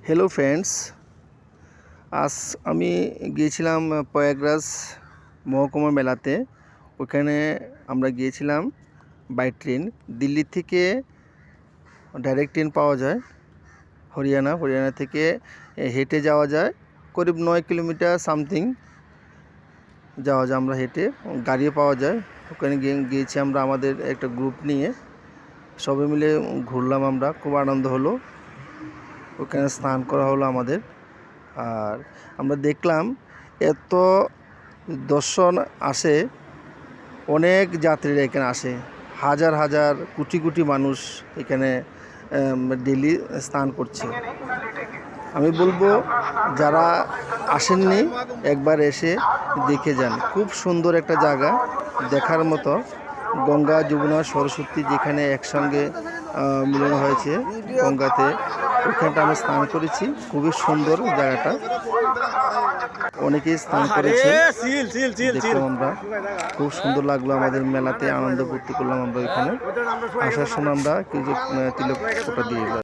Hello friends, আজ আমি গিয়েছিলাম প্রয়াগরাজ মহকুমা মেলাতে। ওখানে আমরা গিয়েছিলাম বাই ট্রেন। দিল্লি থেকে ডাইরেক্ট ট্রেন পাওয়া যায় হরিয়ানা থেকে হেঁটে যাওয়া যায়, করিব 9 কিলোমিটার সামথিং যাওয়া যায়। আমরা হেঁটে, গাড়িও পাওয়া যায়। ওখানে গিয়েছি আমরা আমাদের একটা গ্রুপ নিয়ে, সবাই মিলে ঘুরলাম। আমরা খুব আনন্দ হলো। ওখানে স্নান করা হলো আমাদের। আর আমরা দেখলাম এত দর্শন আসে, অনেক যাত্রীরা এখানে আসে, হাজার হাজার কোটি কোটি মানুষ এখানে ডেলি স্নান করছে। আমি বলবো যারা আসেননি একবার এসে দেখে যান। খুব সুন্দর একটা জায়গা দেখার মতো। গঙ্গা, যমুনা, সরস্বতী যেখানে একসঙ্গে মিলন হয়েছে গঙ্গাতে, ওখানটা আমি স্নান করেছি। খুবই সুন্দর জায়গাটা, অনেকেই স্নান করেছে, দেখলাম আমরা। খুব সুন্দর লাগলো। আমাদের মেলাতে আনন্দ ফুর্তি করলাম আমরা। ওইখানে আসার সময় আমরা কিছু তিলক ফোঁটা দিয়ে